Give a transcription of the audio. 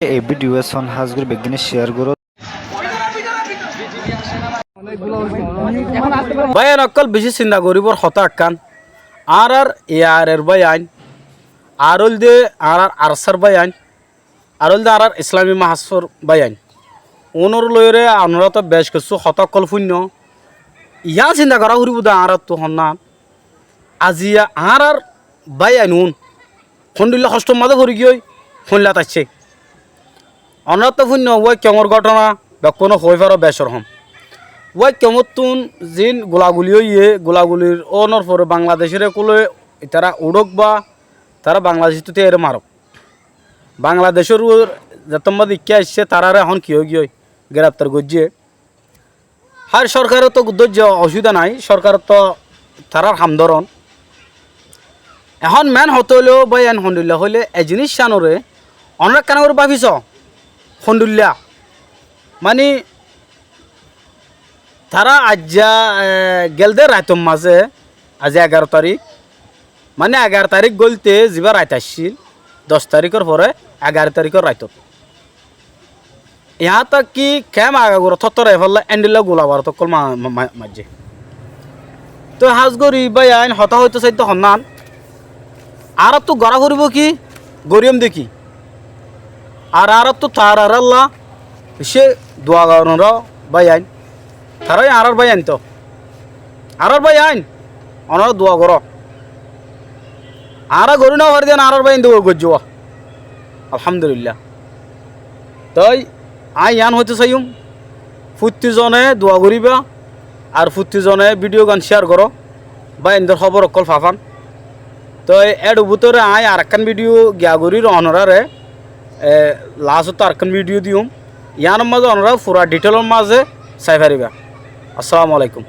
এই ভিডিও সন হাজগুর বেগিনে শেয়ার করো বায়ান অকল বেশি চিন্তা করিবর হতা আকান আর এর বায়ান আরল দে আর আরসার বায়ান আরল দে আর ইসলামী মাহাসর বায়ান ওনর লয়রে আমরা তো বেশ কিছু হতা অকল শূন্য ইয়া চিন্তা করা করিব দা আর তো হন্না আজিয়া আর বায়ান উন খন্ডিল্লা কষ্ট মাঝে করি গিয়ে ফোনলা তাচ্ছে অনার তো শূন্য ওই কেমর ঘটনা বা কোনো হয়ে পারো বেসর হম ওই কেমতুন জিন গোলাগুলিও গোলাগুলির অনর পরে বাংলাদেশের কোলে তারা উড়ক বা তারা বাংলাদেশতে এর মারক বাংলাদেশের যতম্বাদ ইচ্ছা আসছে তারা এখন কি গিয়ে গ্রেপ্তার করছে আর সরকারের তো ধৈর্য অসুবিধা নাই সরকার তো তারার হামধরন এখন মেন হতে হলেও বা এন হন্ডুল্লা হইলে এ জিনিস সানরে অনেক কেন করে ভাবিস হন্ডুল্লা মানে তারা আজ্জা গেলদে রায়তম মাঝে আজ 11 তারিখ মানে 11 তারিখ গলতে যা রাত আসছিল 10 তারিখের পরে 11 তারিখের রায়ত ইহা তক কি কেম আগাগুলো থতরে ফেললে এন্ডিলা গোলাবার তকল মাঝে তো হাজগরি বা আইন হতা হইতে চাইতে হন্নান আর তো গড়া করিব কি গরিয়ম দেখি আর তো তার আর আল্লাহ সে দোয়া গাওয়ার বাই আইন তারাই আর বাই আইন তো আর বাই আইন অনার দোয়া কর আর গরু না হর দেন আর বাই আইন দেবো গজ্জুয়া আলহামদুলিল্লাহ তাই আই ইয়ান হইতে চাইম ফুর্তিজনে দোয়া করিবা আর ফুর্তিজনে ভিডিও গান শেয়ার করো বা এদের খবর অকল ফাফান তো এর ভিতরে আই আর একখান ভিডিও গিয়াগুড়ির অনরারে লাস্টত আর একখান ভিডিও দিম ইয়ার মাঝে অনরা পুরা ডিটেলের মাঝে চাই পারিবা আসসালামু আলাইকুম।